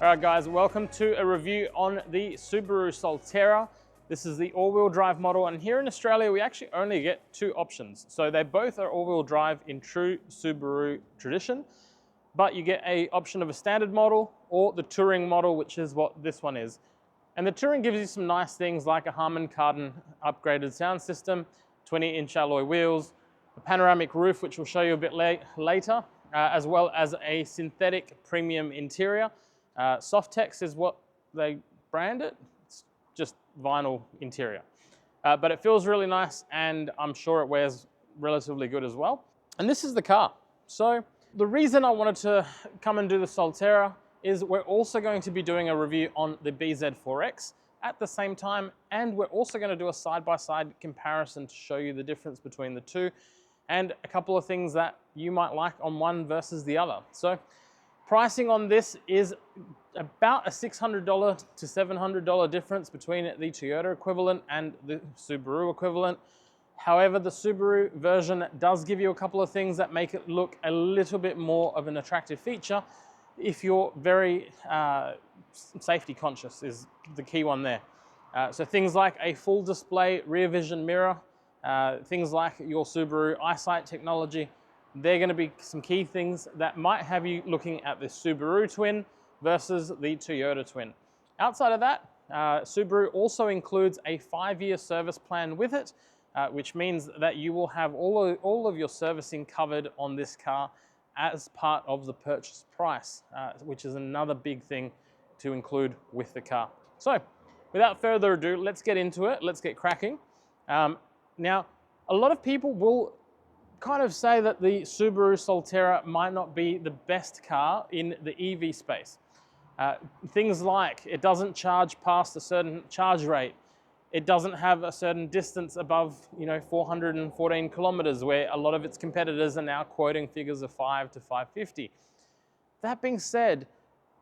All right guys, welcome to a review on the Subaru Solterra. This is the all-wheel drive model, and here in Australia we actually only get two options. So they both are all-wheel drive in true Subaru tradition, but you get an option of a standard model or the Touring model, which is what this one is. And the Touring gives you some nice things like a Harman Kardon upgraded sound system, 20-inch alloy wheels, a panoramic roof, which we'll show you a bit later, as well as a synthetic premium interior. Softex is what they brand it. It's just vinyl interior. But it feels really nice, and I'm sure it wears relatively good as well. And this is the car. So the reason I wanted to come and do the Solterra is we're also going to be doing a review on the BZ4X at the same time, and we're also going to do a side-by-side comparison to show you the difference between the two and a couple of things that you might like on one versus the other. So pricing on this is about a $600 to $700 difference between the Toyota equivalent and the Subaru equivalent. However, the Subaru version does give you a couple of things that make it look a little bit more of an attractive feature if you're very safety conscious, is the key one there. So things like a full display rear vision mirror, things like your Subaru EyeSight technology, they're going to be some key things that might have you looking at the Subaru twin versus the Toyota twin. Outside of that, Subaru also includes a 5-year service plan with it, which means that you will have all of your servicing covered on this car as part of the purchase price, which is another big thing to include with the car. So without further ado, let's get into it. Let's get cracking. Now, a lot of people will kind of say that the Subaru Solterra might not be the best car in the EV space. Things like it doesn't charge past a certain charge rate. It doesn't have a certain distance above, 414 kilometers, where a lot of its competitors are now quoting figures of 5 to 550. That being said,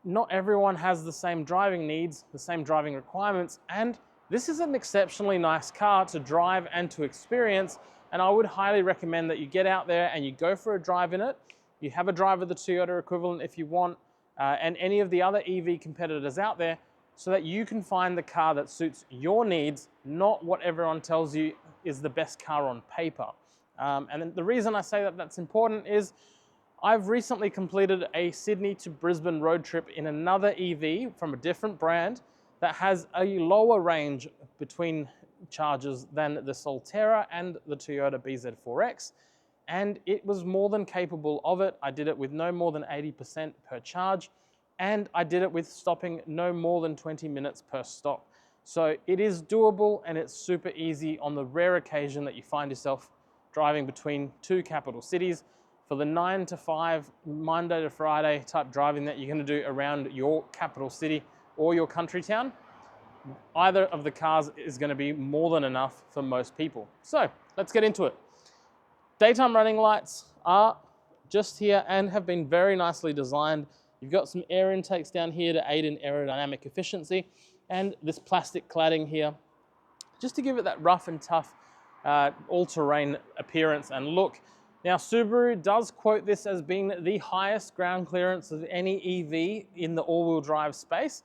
not everyone has the same driving needs, the same driving requirements, and this is an exceptionally nice car to drive and to experience. And I would highly recommend that you get out there and you go for a drive in it. You have a drive of the Toyota equivalent if you want, and any of the other EV competitors out there, so that you can find the car that suits your needs, not what everyone tells you is the best car on paper. And then the reason I say that that's important is I've recently completed a Sydney to Brisbane road trip in another EV from a different brand that has a lower range between charges than the Solterra and the Toyota BZ4X, and it was more than capable of it. I did it with no more than 80% per charge, and I did it with stopping no more than 20 minutes per stop. So it is doable, and it's super easy on the rare occasion that you find yourself driving between two capital cities. For the 9 to 5, Monday to Friday type driving that you're going to do around your capital city or your country town, either of the cars is going to be more than enough for most people. So let's get into it. Daytime running lights are just here and have been very nicely designed. You've got some air intakes down here to aid in aerodynamic efficiency, and this plastic cladding here just to give it that rough and tough all-terrain appearance and look. Now, Subaru does quote this as being the highest ground clearance of any EV in the all-wheel drive space.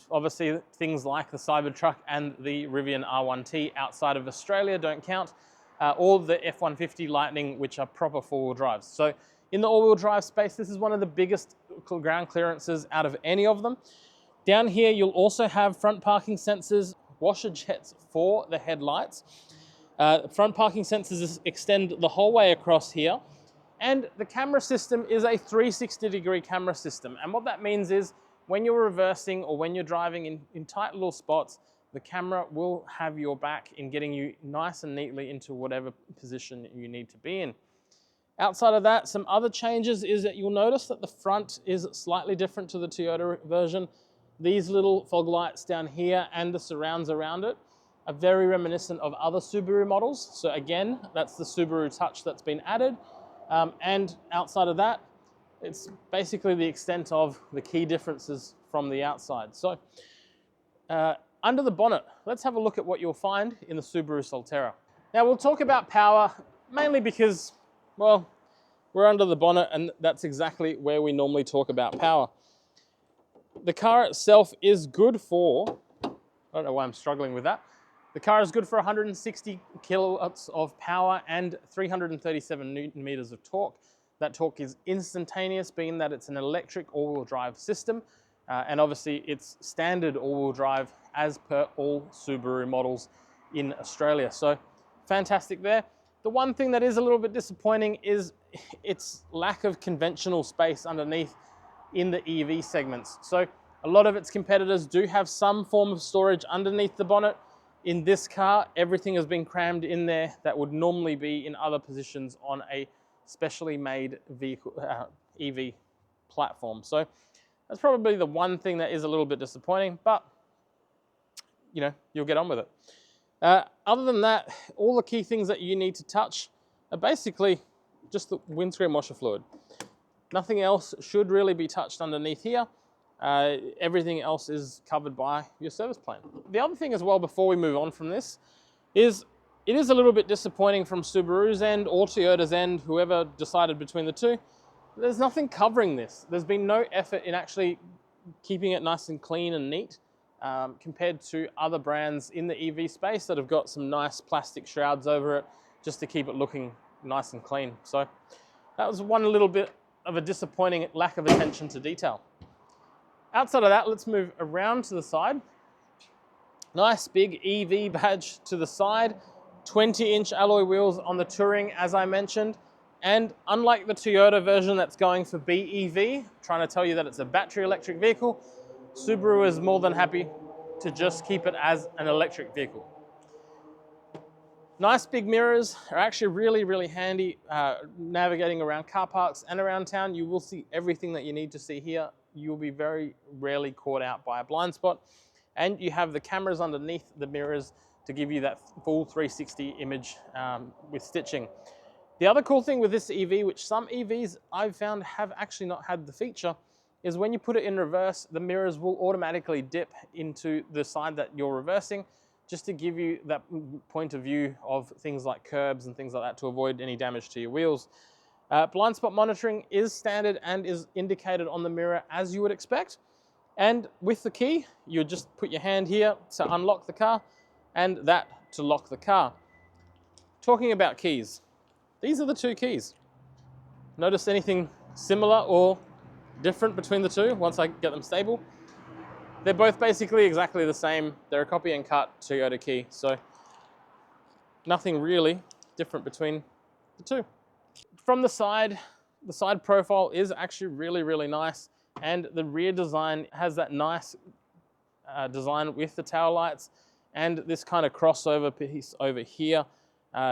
Obviously, things like the Cybertruck and the Rivian R1T outside of Australia don't count, or the F-150 Lightning, which are proper four-wheel drives. So in the all-wheel drive space, this is one of the biggest ground clearances out of any of them. Down here, you'll also have front parking sensors, washer jets for the headlights. Front parking sensors extend the whole way across here. And the camera system is a 360-degree camera system. And what that means is when you're reversing or when you're driving in tight little spots, the camera will have your back in getting you nice and neatly into whatever position you need to be in. Outside of that, some other changes is that you'll notice that the front is slightly different to the Toyota version. These little fog lights down here and the surrounds around it are very reminiscent of other Subaru models. So again, that's the Subaru touch that's been added. And outside of that, it's basically the extent of the key differences from the outside. So under the bonnet, let's have a look at what you'll find in the Subaru Solterra. Now we'll talk about power, mainly because, well, we're under the bonnet and that's exactly where we normally talk about power. the car itself is good for, I don't know why I'm struggling with that. The car is good for 160 kilowatts of power and 337 Newton meters of torque. That torque is instantaneous, being that it's an electric all-wheel drive system. And obviously it's standard all-wheel drive as per all Subaru models in Australia. So fantastic there. The one thing that is a little bit disappointing is its lack of conventional space underneath in the EV segments. So a lot of its competitors do have some form of storage underneath the bonnet. In this car, everything has been crammed in there that would normally be in other positions on a specially made vehicle, EV platform. So that's probably the one thing that is a little bit disappointing, but you know, you'll get on with it. Other than that, all the key things that you need to touch are basically just the windscreen washer fluid. Nothing else should really be touched underneath here. Everything else is covered by your service plan. The other thing as well, before we move on from this, is it is a little bit disappointing from Subaru's end or Toyota's end, whoever decided between the two. There's nothing covering this. There's been no effort in actually keeping it nice and clean and neat compared to other brands in the EV space that have got some nice plastic shrouds over it just to keep it looking nice and clean. So that was one little bit of a disappointing lack of attention to detail. Outside of that, let's move around to the side. Nice big EV badge to the side, 20-inch alloy wheels on the Touring, as I mentioned. And unlike the Toyota version that's going for BEV, trying to tell you that it's a battery electric vehicle, Subaru is more than happy to just keep it as an electric vehicle. Nice big mirrors are actually really, really handy navigating around car parks and around town. You will see everything that you need to see here. You'll be very rarely caught out by a blind spot. And you have the cameras underneath the mirrors to give you that full 360 image with stitching. The other cool thing with this EV, which some EVs I've found have actually not had the feature, is when you put it in reverse, the mirrors will automatically dip into the side that you're reversing, just to give you that point of view of things like curbs and things like that to avoid any damage to your wheels. Blind spot monitoring is standard and is indicated on the mirror as you would expect. And with the key, you just put your hand here to unlock the car and that to lock the car. Talking about keys, these are the two keys. Notice anything similar or different between the two once I get them stable? They're both basically exactly the same. They're a copy and cut Toyota key, so nothing really different between the two. From the side profile is actually really, really nice, and the rear design has that nice design with the tail lights, and this kind of crossover piece over here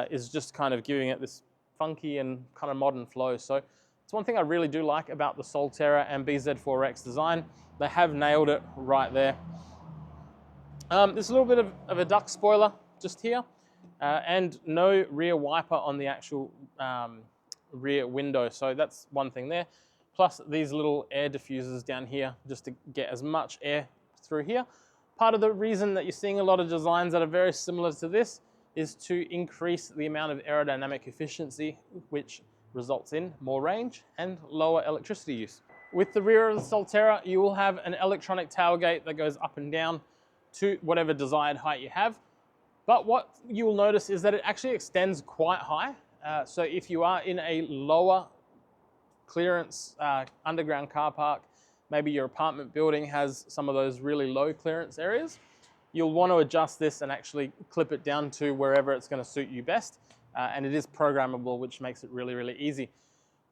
is just kind of giving it this funky and kind of modern flow. So it's one thing I really do like about the Solterra and BZ4X design. They have nailed it right there. There's a little bit of a duck spoiler just here, and no rear wiper on the actual rear window. So that's one thing there. Plus these little air diffusers down here just to get as much air through here. Part of the reason that you're seeing a lot of designs that are very similar to this is to increase the amount of aerodynamic efficiency, which results in more range and lower electricity use. With the rear of the Solterra, you will have an electronic tailgate that goes up and down to whatever desired height you have. But what you will notice is that it actually extends quite high. So if you are in a lower clearance underground car park, maybe your apartment building has some of those really low clearance areas, you'll want to adjust this and actually clip it down to wherever it's going to suit you best. And it is programmable, which makes it really, really easy.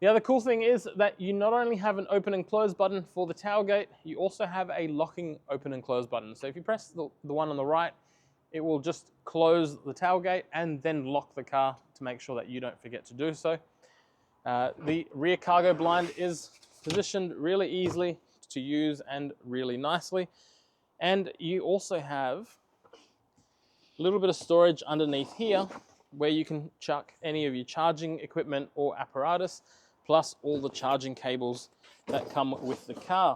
The other cool thing is that you not only have an open and close button for the tailgate, you also have a locking open and close button. So if you press the one on the right, it will just close the tailgate and then lock the car to make sure that you don't forget to do so. The rear cargo blind is positioned really easily to use and really nicely. And you also have a little bit of storage underneath here where you can chuck any of your charging equipment or apparatus, plus all the charging cables that come with the car.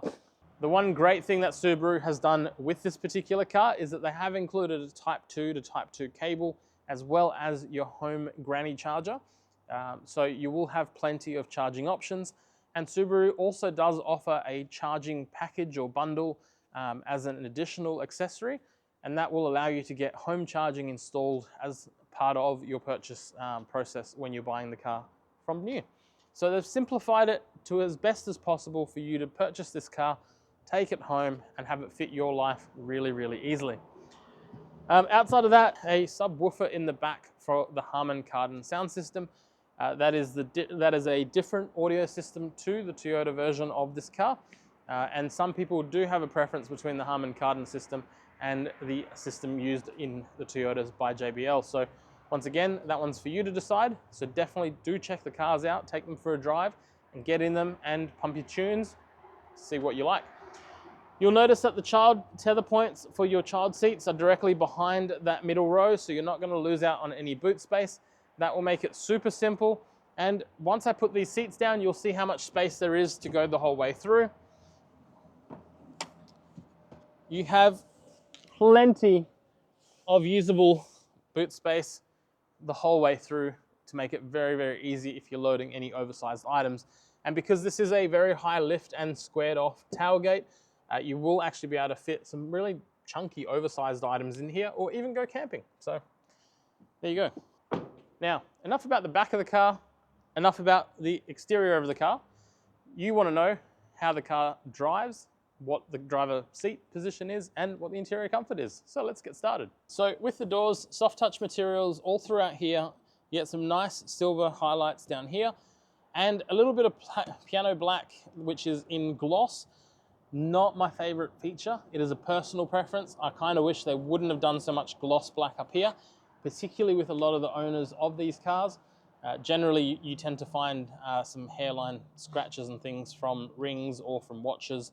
The one great thing that Subaru has done with this particular car is that they have included a Type 2 to Type 2 cable, as well as your home granny charger. So you will have plenty of charging options. And Subaru also does offer a charging package or bundle as an additional accessory, and that will allow you to get home charging installed as part of your purchase process when you're buying the car from new. So they've simplified it to as best as possible for you to purchase this car, take it home, and have it fit your life really, really easily. Outside of that, a subwoofer in the back for the Harman Kardon sound system. That is a different audio system to the Toyota version of this car. And some people do have a preference between the Harman Kardon system and the system used in the Toyotas by JBL. So once again, that one's for you to decide. So definitely do check the cars out, take them for a drive, and get in them and pump your tunes, see what you like. You'll notice that the child tether points for your child seats are directly behind that middle row, so you're not going to lose out on any boot space. That will make it super simple. And once I put these seats down, you'll see how much space there is to go the whole way through. You have plenty of usable boot space the whole way through to make it very, very easy if you're loading any oversized items. And because this is a very high lift and squared off tailgate, you will actually be able to fit some really chunky oversized items in here, or even go camping. So there you go. Now, enough about the back of the car, enough about the exterior of the car. You want to know how the car drives, what the driver seat position is, and what the interior comfort is. So let's get started. So with the doors, soft touch materials all throughout here. You get some nice silver highlights down here, and a little bit of piano black, which is in gloss. Not my favorite feature. It is a personal preference. I kind of wish they wouldn't have done so much gloss black up here, particularly with a lot of the owners of these cars. Generally, you tend to find some hairline scratches and things from rings or from watches.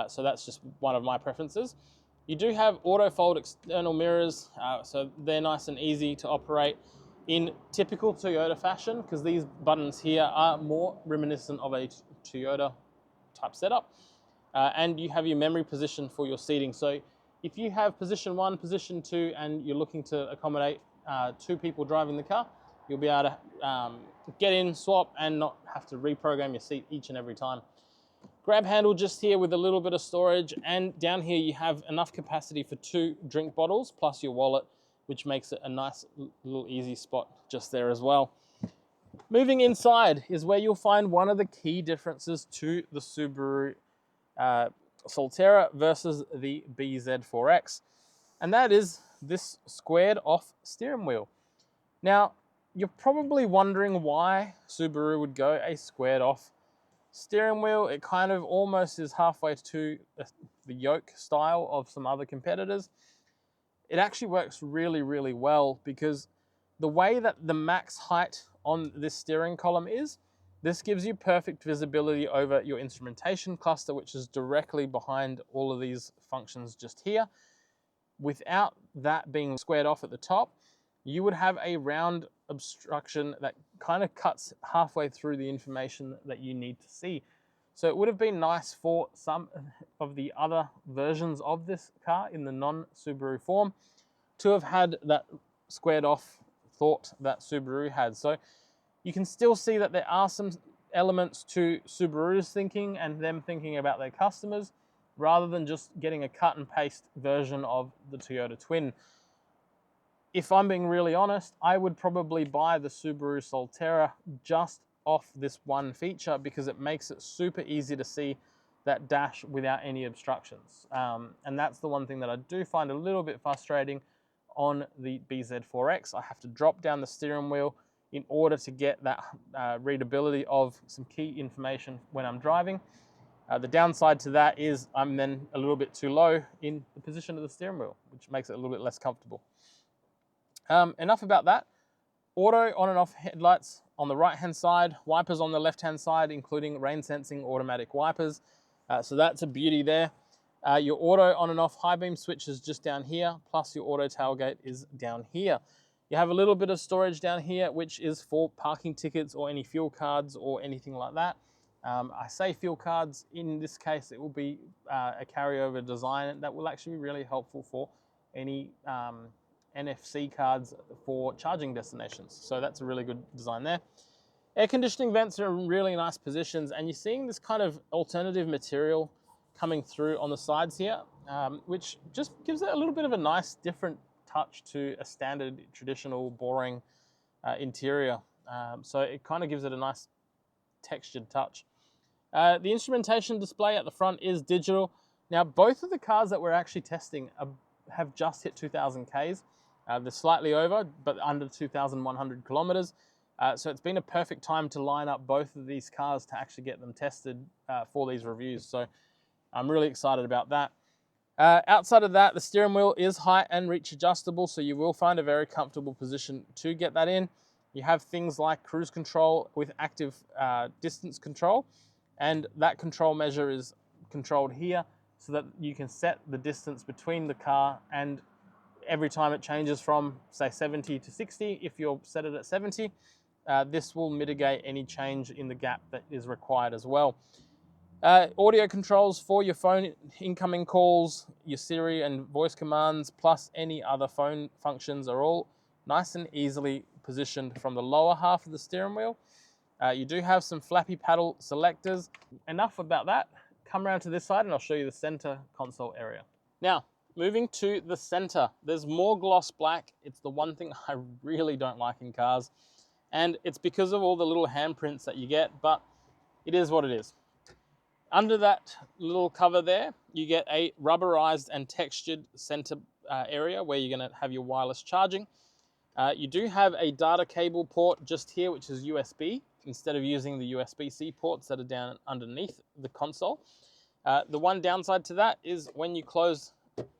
So that's just one of my preferences. You do have auto fold external mirrors, so they're nice and easy to operate in typical Toyota fashion, because these buttons here are more reminiscent of a Toyota type setup. And you have your memory position for your seating. So if you have position 1, position 2, and you're looking to accommodate 2 people driving the car, you'll be able to get in, swap, and not have to reprogram your seat each and every time. Grab handle just here with a little bit of storage, and down here you have enough capacity for 2 drink bottles plus your wallet, which makes it a nice little easy spot just there as well. Moving inside is where you'll find one of the key differences to the Subaru Solterra versus the BZ4X, and that is this squared off steering wheel. Now, you're probably wondering why Subaru would go a squared off steering wheel. It kind of almost is halfway to the yoke style of some other competitors. It actually works really, really well, because the way that the max height on this steering column is, this gives you perfect visibility over your instrumentation cluster, which is directly behind all of these functions just here. Without that being squared off at the top, you would have a round obstruction that kind of cuts halfway through the information that you need to see. So it would have been nice for some of the other versions of this car in the non-Subaru form to have had that squared off thought that Subaru had. So you can still see that there are some elements to Subaru's thinking and them thinking about their customers, rather than just getting a cut and paste version of the Toyota Twin. If I'm being really honest, I would probably buy the Subaru Solterra just off this one feature, because it makes it super easy to see that dash without any obstructions. And that's the one thing that I do find a little bit frustrating on the BZ4X. I have to drop down the steering wheel in order to get that readability of some key information when I'm driving. The downside to that is I'm then a little bit too low in the position of the steering wheel, which makes it a little bit less comfortable. Enough about that. Auto on and off headlights on the right hand side, wipers on the left hand side, including rain sensing automatic wipers. So that's a beauty there. Your auto on and off high beam switch is just down here, plus your auto tailgate is down here. You have a little bit of storage down here, which is for parking tickets or any fuel cards or anything like that. I say fuel cards, in this case it will be a carryover design that will actually be really helpful for any NFC cards for charging destinations. So that's a really good design there. Air conditioning vents are in really nice positions, and you're seeing this kind of alternative material coming through on the sides here, which just gives it a little bit of a nice different touch to a standard traditional boring interior. So it kind of gives it a nice textured touch. The instrumentation display at the front is digital. Now, both of the cars that we're actually testing have just hit 2,000 Ks. They're slightly over, but under 2,100 kilometers. So it's been a perfect time to line up both of these cars to actually get them tested for these reviews. So I'm really excited about that. Outside of that, the steering wheel is height and reach adjustable, so you will find a very comfortable position to get that in. You have things like cruise control with active distance control, and that control measure is controlled here so that you can set the distance between the car, and every time it changes from, say, 70 to 60, if you're set it at 70, this will mitigate any change in the gap that is required as well. Audio controls for your phone incoming calls, your Siri and voice commands, plus any other phone functions are all nice and easily positioned from the lower half of the steering wheel. You do have some flappy paddle selectors. Enough about that. Come around to this side and I'll show you the center console area. Now, moving to the center, there's more gloss black. It's the one thing I really don't like in cars, and it's because of all the little handprints that you get, but it is what it is. Under that little cover there, you get a rubberized and textured center area where you're going to have your wireless charging. You do have a data cable port just here, which is USB, instead of using the USB-C ports that are down underneath the console. The one downside to that is when you close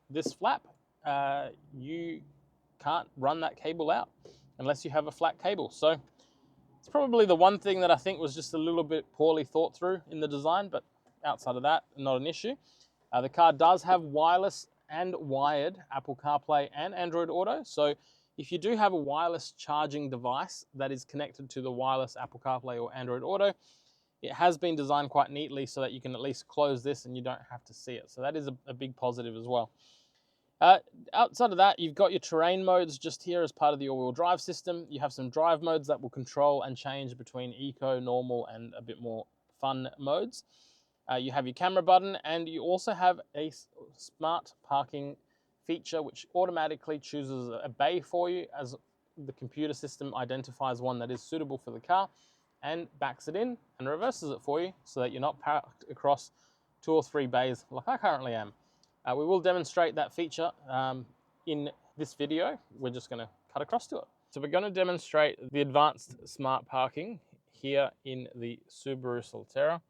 this flap, you can't run that cable out unless you have a flat cable. So it's probably the one thing that I think was just a little bit poorly thought through in the design, but outside of that, not an issue. The car does have wireless and wired Apple CarPlay and Android Auto. So if you do have a wireless charging device that is connected to the wireless Apple CarPlay or Android Auto, it has been designed quite neatly so that you can at least close this and you don't have to see it. So that is a big positive as well. Outside of that, you've got your terrain modes just here as part of the all-wheel drive system. You have some drive modes that will control and change between eco, normal, and a bit more fun modes. You have your camera button, and you also have a smart parking feature which automatically chooses a bay for you as the computer system identifies one that is suitable for the car and backs it in and reverses it for you so that you're not parked across 2 or 3 bays like I currently am. We will demonstrate that feature in this video. We're just going to cut across to it. So we're going to demonstrate the advanced smart parking here in the Subaru Solterra.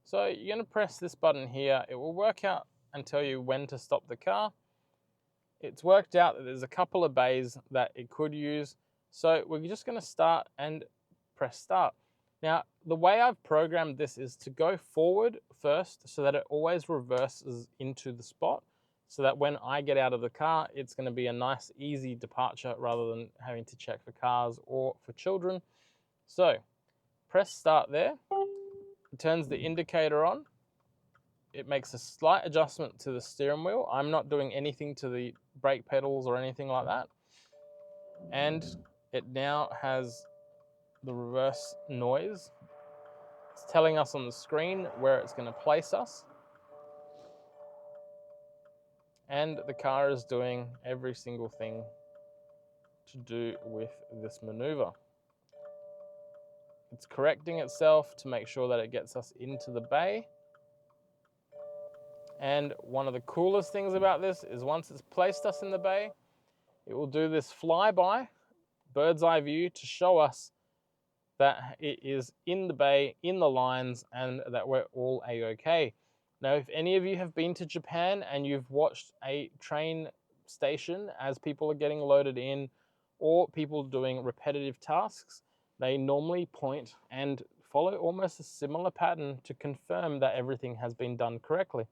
So you're going to press this button here. It will work out and tell you when to stop the car. It's worked out that there's a couple of bays that it could use. So we're just going to start and press start. Now, the way I've programmed this is to go forward first so that it always reverses into the spot, so that when I get out of the car, it's going to be a nice, easy departure rather than having to check for cars or for children. So press start there. It turns the indicator on. It makes a slight adjustment to the steering wheel. I'm not doing anything to the brake pedals or anything like that. And it now has the reverse noise. It's telling us on the screen where it's going to place us. And the car is doing every single thing to do with this maneuver. It's correcting itself to make sure that it gets us into the bay. And one of the coolest things about this is once it's placed us in the bay, it will do this flyby, bird's eye view, to show us that it is in the bay, in the lines, and that we're all a-okay. Now, if any of you have been to Japan and you've watched a train station as people are getting loaded in or people doing repetitive tasks, they normally point and follow almost a similar pattern to confirm that everything has been done correctly.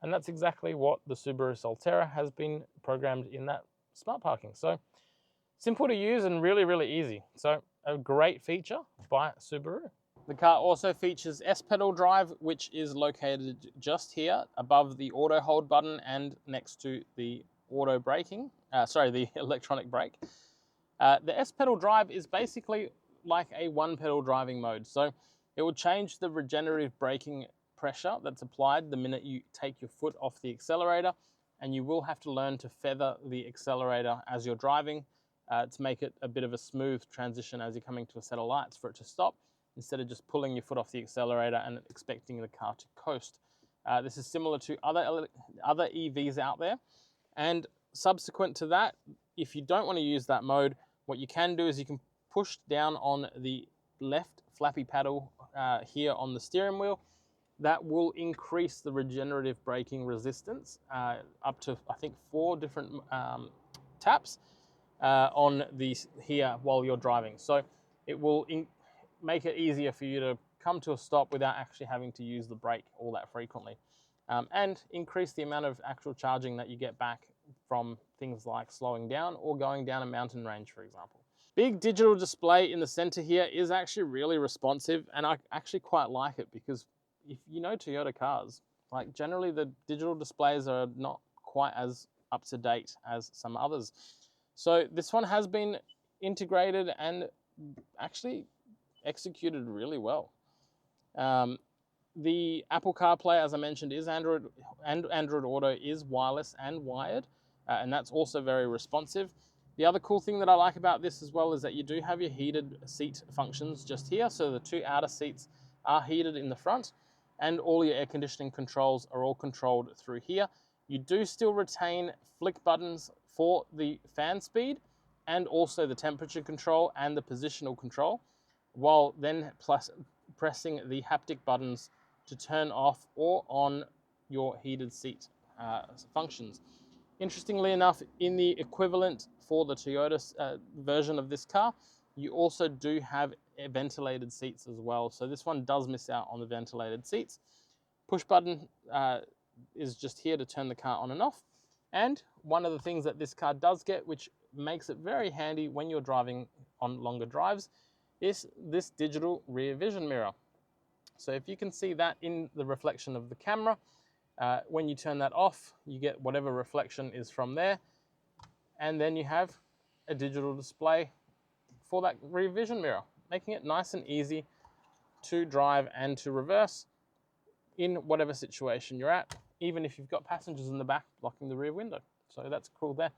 And that's exactly what the Subaru Solterra has been programmed in that smart parking. So simple to use and really, really easy. So a great feature by Subaru. The car also features S-pedal drive, which is located just here above the auto hold button and next to the auto braking, the electronic brake. The S-pedal drive is basically like a one pedal driving mode. So it will change the regenerative braking pressure that's applied the minute you take your foot off the accelerator, and you will have to learn to feather the accelerator as you're driving to make it a bit of a smooth transition as you're coming to a set of lights for it to stop, instead of just pulling your foot off the accelerator and expecting the car to coast. This is similar to other EVs out there. And subsequent to that, if you don't want to use that mode, what you can do is you can push down on the left flappy paddle here on the steering wheel. That will increase the regenerative braking resistance up to, I think, 4 different taps on these here while you're driving. So it will make it easier for you to come to a stop without actually having to use the brake all that frequently, and increase the amount of actual charging that you get back from things like slowing down or going down a mountain range, for example. Big digital display in the center here is actually really responsive, and I actually quite like it because if you know Toyota cars, like generally the digital displays are not quite as up to date as some others. So this one has been integrated and actually executed really well. The Apple CarPlay, as I mentioned, is Android, and Android Auto is wireless and wired, and that's also very responsive. The other cool thing that I like about this as well is that you do have your heated seat functions just here. So the 2 outer seats are heated in the front, and all your air conditioning controls are all controlled through here. You do still retain flick buttons for the fan speed and also the temperature control and the positional control, while then pressing the haptic buttons to turn off or on your heated seat functions. Interestingly enough, in the equivalent for the Toyota version of this car, you also do have ventilated seats as well. So this one does miss out on the ventilated seats. Push button is just here to turn the car on and off. And one of the things that this car does get, which makes it very handy when you're driving on longer drives, is this digital rear vision mirror. So if you can see that in the reflection of the camera, when you turn that off, you get whatever reflection is from there. And then you have a digital display for that rear vision mirror, making it nice and easy to drive and to reverse in whatever situation you're at, even if you've got passengers in the back blocking the rear window. So that's cool there.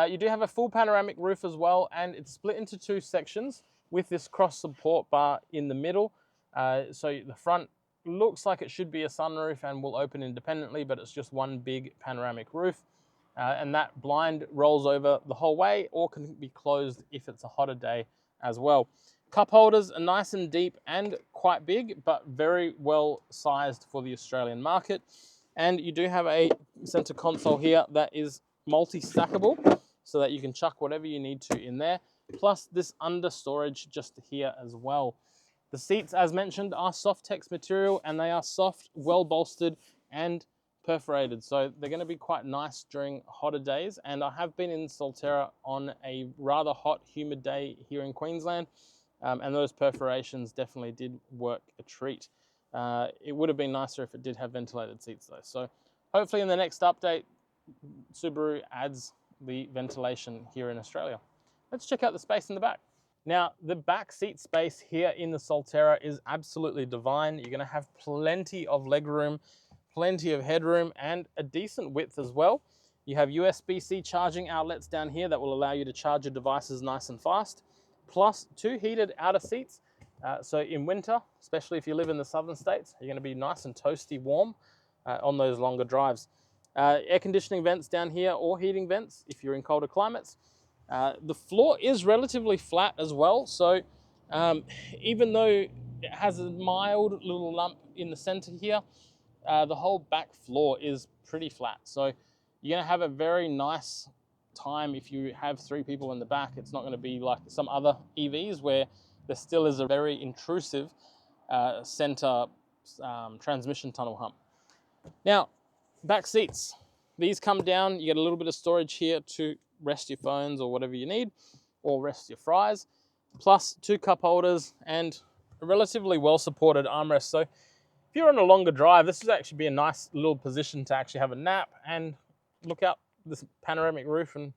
You do have a full panoramic roof as well, and it's split into 2 sections with this cross support bar in the middle. So the front looks like it should be a sunroof and will open independently, but it's just one big panoramic roof. And that blind rolls over the whole way or can be closed if it's a hotter day as well. Cup holders are nice and deep and quite big, but very well sized for the Australian market. And you do have a center console here that is multi-stackable, so that you can chuck whatever you need to in there, plus this under storage just here as well. The seats, as mentioned, are Softex material, and they are soft, well bolstered and perforated, so they're going to be quite nice during hotter days. And I have been in Solterra on a rather hot, humid day here in Queensland, and those perforations definitely did work a treat. It would have been nicer if it did have ventilated seats though. So hopefully in the next update, Subaru adds the ventilation here in Australia. Let's check out the space in the back. Now, the back seat space here in the Solterra is absolutely divine. You're going to have plenty of legroom, plenty of headroom, and a decent width as well. You have USB-C charging outlets down here that will allow you to charge your devices nice and fast, plus 2 heated outer seats. So in winter, especially if you live in the southern states, you're going to be nice and toasty warm on those longer drives. Air conditioning vents down here, or heating vents if you're in colder climates. The floor is relatively flat as well, so even though it has a mild little lump in the center here, the whole back floor is pretty flat. So you're going to have a very nice time if you have 3 people in the back. It's not going to be like some other EVs where there still is a very intrusive center transmission tunnel hump. Now, back seats. These come down. You get a little bit of storage here to rest your phones or whatever you need, or rest your fries, plus 2 cup holders and a relatively well-supported armrest. So if you're on a longer drive, this would actually be a nice little position to actually have a nap and look out this panoramic roof and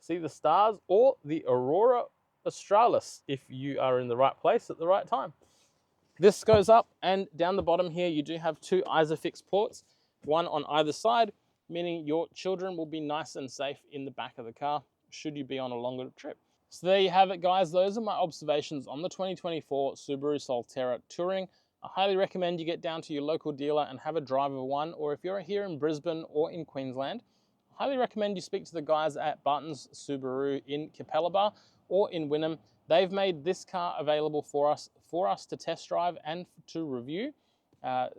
see the stars or the aurora Australis if you are in the right place at the right time. This goes up, and down the bottom here you do have two ISOFIX ports, one on either side, meaning your children will be nice and safe in the back of the car should you be on a longer trip. So there you have it, guys. Those are my observations on the 2024 Subaru Solterra Touring. I highly recommend you get down to your local dealer and have a drive of one, or if you're here in Brisbane or in Queensland, I highly recommend you speak to the guys at Barton's Subaru in Capalaba or in Wynnum. They've made this car available for us to test drive and to review,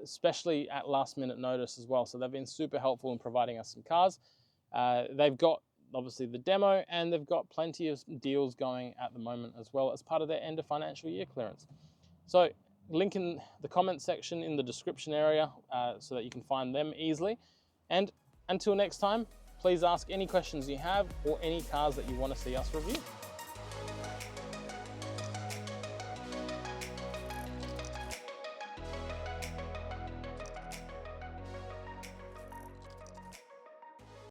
especially at last minute notice as well. So they've been super helpful in providing us some cars. They've got obviously the demo, and they've got plenty of deals going at the moment as well as part of their end of financial year clearance. So link in the comment section in the description area so that you can find them easily. And until next time, please ask any questions you have or any cars that you want to see us review.